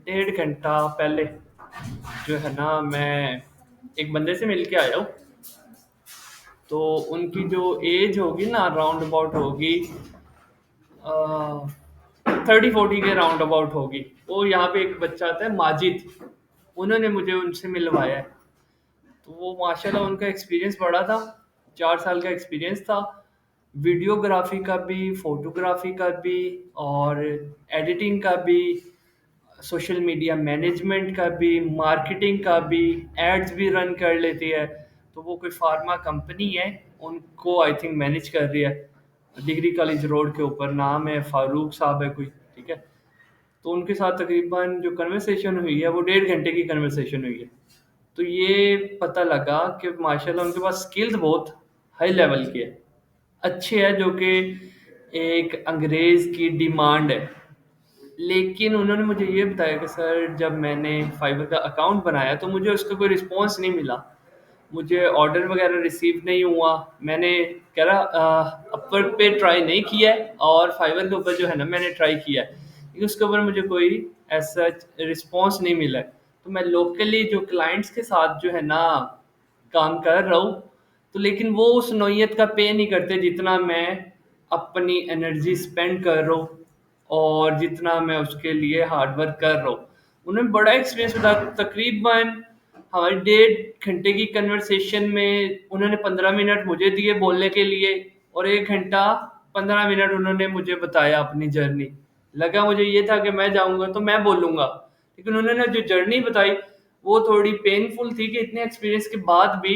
डेढ़ घंटा पहले जो है ना मैं एक बंदे से मिल के आया हूँ। तो उनकी जो एज होगी ना राउंड अबाउट होगी 30-40 के राउंड अबाउट होगी। वो यहाँ पे एक बच्चा आता है माजिद, उन्होंने मुझे उनसे मिलवाया है। तो वो माशाल्लाह उनका एक्सपीरियंस बड़ा था, 4 साल का एक्सपीरियंस था, वीडियोग्राफी का भी, फोटोग्राफी का भी और एडिटिंग का भी, सोशल मीडिया मैनेजमेंट का भी, मार्केटिंग का भी, एड्स भी रन कर लेती है। तो वो कोई फार्मा कंपनी है, उनको आई थिंक मैनेज कर रही है। डिग्री कॉलेज रोड के ऊपर नाम है, फारूक साहब है कोई, ठीक है। तो उनके साथ तकरीबन जो कन्वर्सेशन हुई है वो 1.5 घंटे की कन्वर्सेशन हुई है। तो ये पता लगा कि माशाल्लाह उनके पास स्किल्स बहुत हाई लेवल की है, अच्छे है, जो कि एक अंग्रेज़ की डिमांड है। लेकिन उन्होंने मुझे ये बताया कि सर जब मैंने फाइवर का अकाउंट बनाया तो मुझे उसका कोई रिस्पॉन्स नहीं मिला, मुझे ऑर्डर वगैरह रिसीव नहीं हुआ। मैंने कह रहा अपवर्क पे ट्राई नहीं किया है और फाइवर के ऊपर जो है ना मैंने ट्राई किया है, लेकिन उसके ऊपर मुझे कोई ऐसा रिस्पॉन्स नहीं मिला है। तो मैं लोकली जो क्लाइंट्स के साथ जो है ना काम कर रहा हूँ, तो लेकिन वो उस नौइयत का पे नहीं करते जितना मैं अपनी एनर्जी स्पेंड कर रहा हूँ और जितना मैं उसके लिए हार्ड वर्क कर रहा हूँ। उन्होंने बड़ा एक्सपीरियंस बताया, तकरीबन हमारी 1.5 घंटे की कन्वर्सेशन में उन्होंने 15 मिनट मुझे दिए बोलने के लिए और 1 घंटा 15 मिनट उन्होंने मुझे बताया अपनी जर्नी। लगा मुझे ये था कि मैं जाऊंगा तो मैं बोलूंगा, लेकिन उन्होंने जो जर्नी बताई वो थोड़ी पेनफुल थी कि इतने एक्सपीरियंस के बाद भी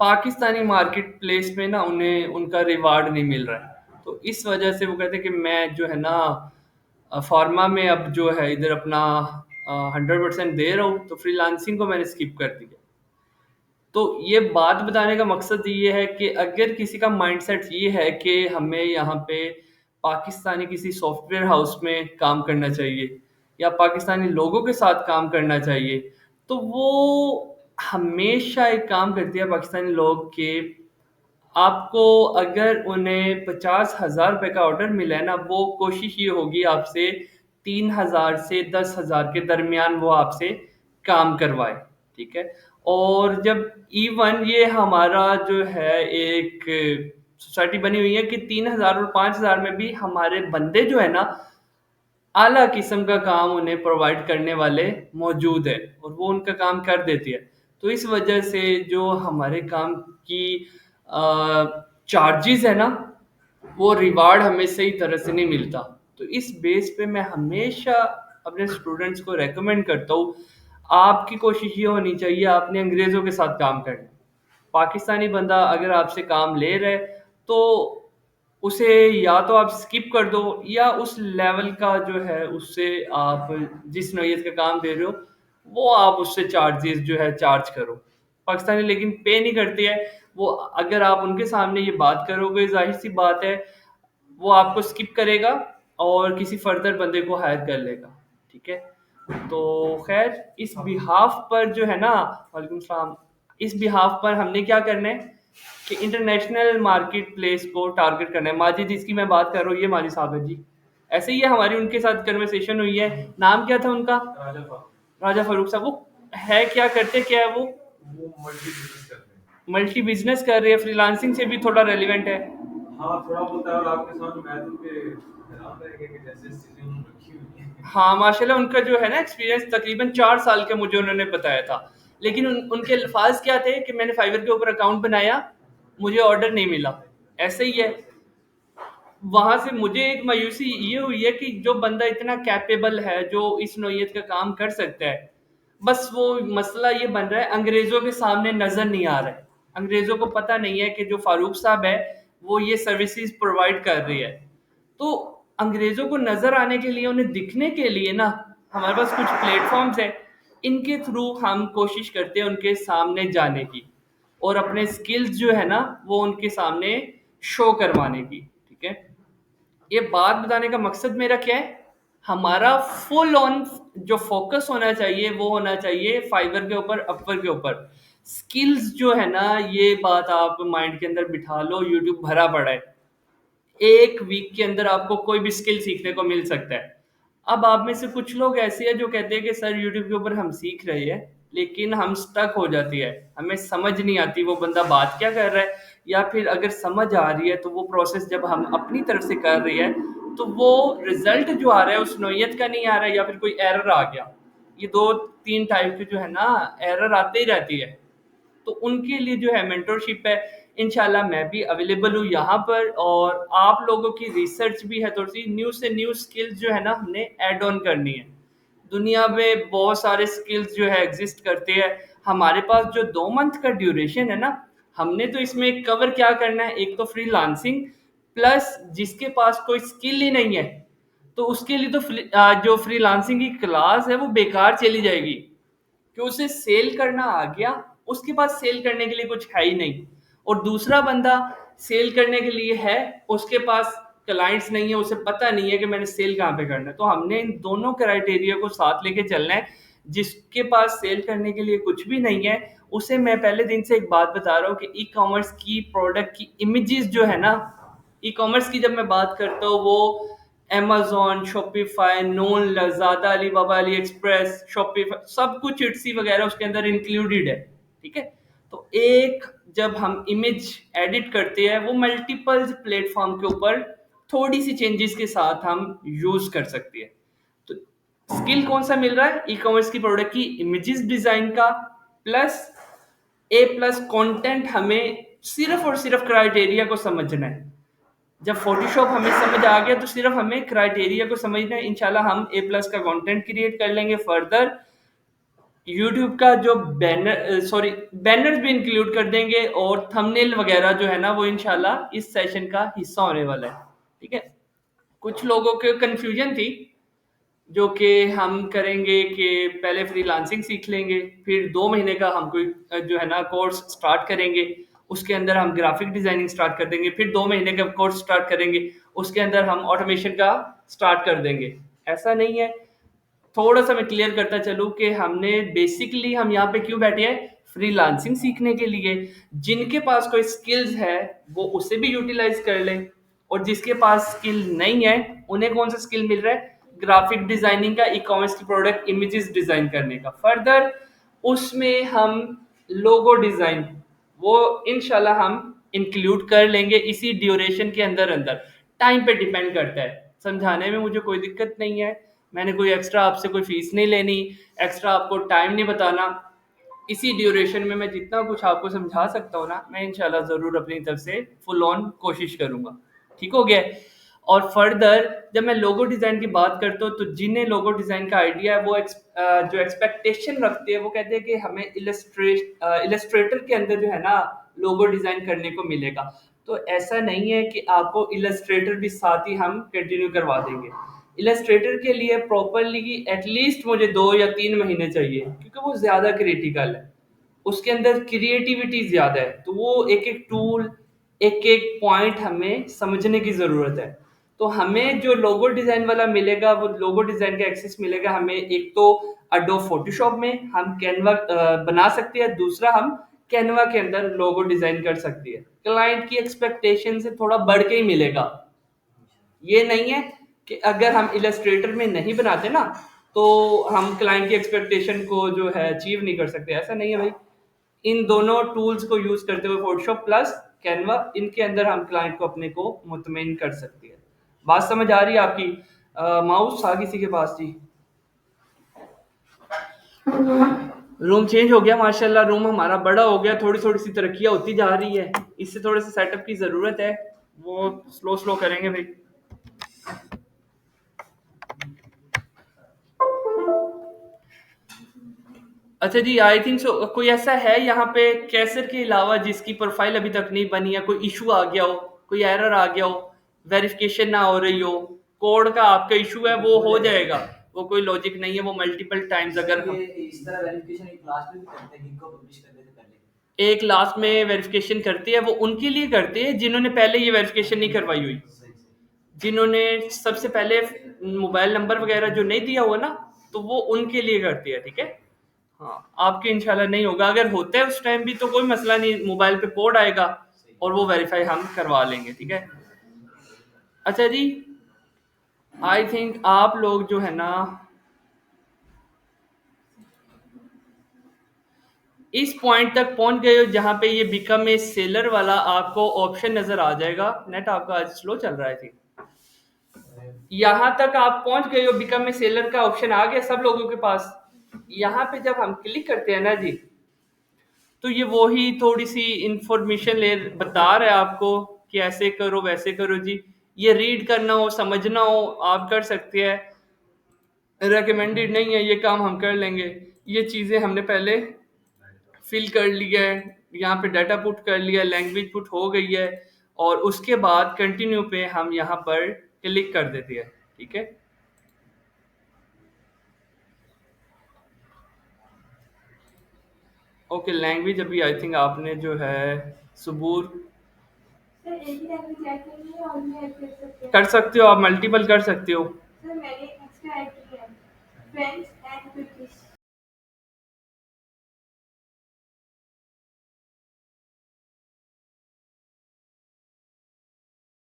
पाकिस्तानी मार्केट प्लेस में ना उन्हें उनका रिवार्ड नहीं मिल रहा है। तो इस वजह से वो कहते हैं कि मैं जो है ना फार्मा में अब जो है इधर अपना 100% दे रहा हूँ, तो फ्रीलांसिंग को मैंने स्किप कर दिया। तो ये बात बताने का मकसद ये है कि अगर किसी का माइंडसेट ये है कि हमें यहाँ पे पाकिस्तानी किसी सॉफ्टवेयर हाउस में काम करना चाहिए या पाकिस्तानी लोगों के साथ काम करना चाहिए, तो वो हमेशा एक काम करती है पाकिस्तानी लोग के, आपको अगर उन्हें 50,000 रुपए का ऑर्डर मिला है ना, वो कोशिश ये होगी आपसे 3,000 से 10,000 के दरमियान वो आपसे काम करवाए, ठीक है। और जब इवन ये हमारा जो है एक सोसाइटी बनी हुई है कि 3,000 और 5,000 में भी हमारे बंदे जो है ना आला किस्म का काम उन्हें प्रोवाइड करने वाले मौजूद है और वो उनका काम कर देती है। तो इस वजह से जो हमारे काम की चार्जेस है ना, वो रिवार्ड हमें सही तरह से नहीं मिलता। तो इस बेस पे मैं हमेशा अपने स्टूडेंट्स को रेकमेंड करता हूँ, आपकी कोशिश ये होनी चाहिए आपने अंग्रेज़ों के साथ काम करना है। पाकिस्तानी बंदा अगर आपसे काम ले रहा है तो उसे या तो आप स्किप कर दो या उस लेवल का जो है उससे आप जिस नौइयत का काम दे रहे हो वो आप उससे चार्जेस जो है चार्ज करो। पाकिस्तानी लेकिन पे नहीं करते हैं। वो अगर आप उनके सामने ये बात करोगे जाहिर सी बात है वो आपको स्किप करेगा और किसी फर्दर बंदे को हायर कर लेगा, ठीक है। तो खैर इस बिहाफ पर जो है ना, वालेकुम सलाम, इस बिहाफ पर हमने क्या करना है कि इंटरनेशनल मार्केट प्लेस को टारगेट करना है। माजिद जिसकी मैं बात कर रहा हूँ ये माजिद साहब है जी। ऐसे ही है हमारी उनके साथ कन्वर्सेशन हुई है। नाम क्या था उनका? राजा फारूक साहब। वो है क्या, करते क्या है वो? मल्टी बिजनेस कर रहे हैं, फ्रीलांसिंग से भी थोड़ा रेलिवेंट है। हाँ थोड़ा बहुत है और आपके सामने मैं तो के हैरान रह गया कि जैसे चीजें उन्होंने रखी हुई हैं। हाँ माशाल्लाह उनका जो है ना एक्सपीरियंस तकरीबन 4 साल का मुझे उन्होंने बताया था, लेकिन उनके अल्फाज क्या थे कि मैंने फाइवर के ऊपर अकाउंट बनाया, मुझे ऑर्डर नहीं मिला। ऐसे ही है। वहां से मुझे एक मायूसी ये हुई है कि जो बंदा इतना कैपेबल है जो इस नौइयत का काम कर सकता है, बस वो मसला ये बन रहा है अंग्रेजों के सामने नजर नहीं आ रहा है। अंग्रेजों को पता नहीं है कि जो फारूक साहब है वो ये सर्विसेज प्रोवाइड कर रही है। तो अंग्रेजों को नजर आने के लिए, उन्हें दिखने के लिए ना, हमारे पास कुछ प्लेटफॉर्म्स है, इनके थ्रू हम कोशिश करते हैं उनके सामने जाने की और अपने स्किल्स जो है ना वो उनके सामने शो करवाने की, ठीक है। ये बात बताने का मकसद मेरा क्या है, हमारा फुल ऑन जो फोकस होना चाहिए वो होना चाहिए फाइवर के ऊपर, अपवर के ऊपर। स्किल्स जो है ना, ये बात आप माइंड के अंदर बिठा लो, यूट्यूब भरा पड़ा है, एक वीक के अंदर आपको कोई भी स्किल सीखने को मिल सकता है। अब आप में से कुछ लोग ऐसे हैं जो कहते हैं कि सर यूट्यूब के ऊपर हम सीख रहे हैं, लेकिन हम स्टक हो जाती है, हमें समझ नहीं आती वो बंदा बात क्या कर रहा है, या फिर अगर समझ आ रही है तो वो प्रोसेस जब हम अपनी तरफ से कर रही है तो वो रिजल्ट जो आ रहा है उस नौयत का नहीं आ रहा है, या फिर कोई एरर आ गया। ये दो तीन टाइप के जो है ना एरर आते ही रहती है। तो उनके लिए जो है मेंटरशिप है, इंशाल्लाह मैं भी अवेलेबल हूँ यहाँ पर, और आप लोगों की रिसर्च भी है, थोड़ी सी न्यू से न्यू स्किल्स जो है ना हमने ऐड ऑन करनी है। दुनिया में बहुत सारे स्किल्स जो है एग्जिस्ट करते हैं, हमारे पास जो 2 मंथ का ड्यूरेशन है ना, हमने तो इसमें कवर क्या करना है, एक तो फ्रीलांसिंग, प्लस जिसके पास कोई स्किल ही नहीं है तो उसके लिए तो जो फ्रीलांसिंग की क्लास है वो बेकार चली जाएगी, कि उसे सेल करना आ गया, उसके पास सेल करने के लिए कुछ है ही नहीं, और दूसरा बंदा सेल करने के लिए है, उसके पास क्लाइंट्स नहीं है, उसे पता नहीं है कि मैंने सेल कहाँ पे करना है। तो हमने इन दोनों क्राइटेरिया को साथ लेके चलना है। जिसके पास सेल करने के लिए कुछ भी नहीं है, उसे मैं पहले दिन से एक बात बता रहा हूँ कि ई कॉमर्स की प्रोडक्ट की इमेजेस जो है ना, ई कॉमर्स की जब मैं बात करता हूँ वो Amazon, Shopify, Noon, Lazada, Alibaba, AliExpress, Shopify सब कुछ इट्सी वगैरह उसके अंदर इंक्लूडेड है, ठीक है? तो एक जब हम इमेज एडिट करते हैं वो मल्टीपल प्लेटफ़ॉर्म के ऊपर थोड़ी-सी चेंजेस के साथ हम यूज़ कर सकते हैं। तो स्किल कौन-सा मिल रहा है? ई-कॉमर्स की प्रोडक्ट की इमेजेस डिज़ाइन का, प्लस ए प्लस कंटेंट। हमें सिर्फ़ और सिर्फ़ क्राइटेरिया को समझना है। जब फोटोशॉप हमें समझ आ गया तो सिर्फ हमें क्राइटेरिया को समझना है, इंशाल्लाह हम ए प्लस का कंटेंट क्रिएट कर लेंगे। फर्दर यूट्यूब का जो बैनर्स भी इंक्लूड कर देंगे, और थंबनेल वगैरह जो है ना वो इंशाल्लाह इस सेशन का हिस्सा होने वाला है, ठीक है? कुछ लोगों को कंफ्यूजन थी जो कि हम करेंगे कि पहले फ्रीलांसिंग सीख लेंगे, फिर 2 महीने का हम कोई जो है ना कोर्स स्टार्ट करेंगे, उसके अंदर हम ग्राफिक डिजाइनिंग स्टार्ट कर देंगे, फिर 2 महीने का कोर्स स्टार्ट करेंगे, उसके अंदर हम ऑटोमेशन का स्टार्ट कर देंगे। ऐसा नहीं है। थोड़ा सा मैं क्लियर करता चलूँ कि हमने बेसिकली हम यहाँ पे क्यों बैठे हैं, फ्रीलांसिंग सीखने के लिए। जिनके पास कोई स्किल्स है वो उसे भी यूटिलाइज कर लें, और जिसके पास स्किल नहीं है उन्हें कौन सा स्किल मिल रहा है, ग्राफिक डिजाइनिंग का, ई कॉमर्स की प्रोडक्ट इमेजेस डिजाइन करने का। फर्दर उसमें हम लोगो डिजाइन वो इंशाल्लाह हम इंक्लूड कर लेंगे इसी ड्यूरेशन के अंदर अंदर। टाइम पे डिपेंड करता है, समझाने में मुझे कोई दिक्कत नहीं है, मैंने कोई एक्स्ट्रा आपसे कोई फीस नहीं लेनी, एक्स्ट्रा आपको टाइम नहीं बताना। इसी ड्यूरेशन में मैं जितना कुछ आपको समझा सकता हूँ ना, मैं इंशाल्लाह ज़रूर अपनी तरफ से फुल ऑन कोशिश करूँगा। ठीक हो गया? और फर्दर जब मैं लोगो डिज़ाइन की बात करता हूँ तो जिन्हें लोगो डिज़ाइन का आइडिया है वो जो एक्सपेक्टेशन रखते हैं वो कहते हैं कि हमें इलस्ट्रेटर के अंदर जो है ना लोगो डिज़ाइन करने को मिलेगा। तो ऐसा नहीं है कि आपको इलस्ट्रेटर भी साथ ही हम कंटिन्यू करवा देंगे। इलस्ट्रेटर के लिए प्रॉपरली एटलीस्ट मुझे 2 या 3 महीने चाहिए, क्योंकि वो ज़्यादा क्रिटिकल है, उसके अंदर क्रिएटिविटी ज़्यादा है, तो वो एक एक टूल एक एक पॉइंट हमें समझने की ज़रूरत है। तो हमें जो लोगो डिज़ाइन वाला मिलेगा वो लोगो डिज़ाइन का एक्सेस मिलेगा हमें, एक तो एडोब फोटोशॉप में हम कैनवा बना सकते हैं, दूसरा हम कैनवा के अंदर लोगो डिज़ाइन कर सकते हैं। क्लाइंट की एक्सपेक्टेशन से थोड़ा बढ़ के ही मिलेगा। ये नहीं है कि अगर हम इलस्ट्रेटर में नहीं बनाते ना तो हम क्लाइंट की एक्सपेक्टेशन को जो है अचीव नहीं कर सकते, ऐसा नहीं है भाई। इन दोनों टूल्स को यूज करते हुए फोटोशॉप प्लस कैनवा, इनके अंदर हम क्लाइंट को अपने को मुतमईन कर सकते हैं। बात समझ आ रही है आपकी? माउस था किसी के पास जी? रूम चेंज हो गया माशाल्लाह, रूम हमारा बड़ा हो गया, थोड़ी थोड़ी सी तरक्कियां होती जा रही है, इससे थोड़े से सेटअप की ज़रूरत है, वो स्लो स्लो करेंगे भाई। अच्छा जी, आई थिंक सो कोई ऐसा है यहाँ पे कैसर के अलावा जिसकी प्रोफाइल अभी तक नहीं बनी है, कोई इशू आ गया हो, कोई एरर आ गया हो, वेरिफिकेशन ना हो रही हो, कोड का आपका इशू है वो हो जाएगा, वो कोई लॉजिक नहीं है, वो मल्टीपल टाइम्स अगर हम इस तरह वेरिफिकेशन एक लास्ट में भी करते हैं गिग को पब्लिश करने से पहले। एक लास्ट में वेरिफिकेशन करते हैं, वो उनके लिए करते हैं जिन्होंने पहले ये वेरिफिकेशन नहीं करवाई हुई, सही सही। जिन्होंने सबसे पहले मोबाइल नंबर वगैरह जो नहीं दिया हुआ ना, तो वो उनके लिए करती है, ठीक है? हाँ, आपके इंशाल्लाह नहीं होगा, अगर होता है उस टाइम भी तो कोई मसला नहीं, मोबाइल पे कोड आएगा सही। और वो वेरीफाई हम करवा लेंगे, ठीक है? अच्छा जी, आई थिंक आप लोग जो है ना इस पॉइंट तक पहुंच गए हो जहां पे ये बिकम ए सेलर वाला आपको ऑप्शन नजर आ जाएगा। नेट आपका आज स्लो चल रहा है थी। यहाँ तक आप पहुंच गए हो, बिकम ए सेलर का ऑप्शन आ गया सब लोगों के पास। यहाँ पे जब हम क्लिक करते हैं ना जी, तो ये वही थोड़ी सी इंफॉर्मेशन ले बता रहा है आपको कि ऐसे करो वैसे करो जी। ये रीड करना हो समझना हो आप कर सकते हैं, रेकमेंडेड नहीं है, ये काम हम कर लेंगे। ये चीज़ें हमने पहले फिल कर लिया है, यहाँ पे डाटा पुट कर लिया, लैंग्वेज पुट हो गई है, और उसके बाद कंटिन्यू पे हम यहाँ पर क्लिक कर देते हैं। ठीक है, ओके। लैंग्वेज अभी आई थिंक आपने जो है सबूर सर एक ही लैंग्वेज ऐड करनी है और भी ऐड कर सकते हैं? कर सकते हो, आप मल्टीपल कर सकते हो। सर मैंने एक्स्ट्रा ऐड किया है, फ्रेंच एंड ब्रिटिश।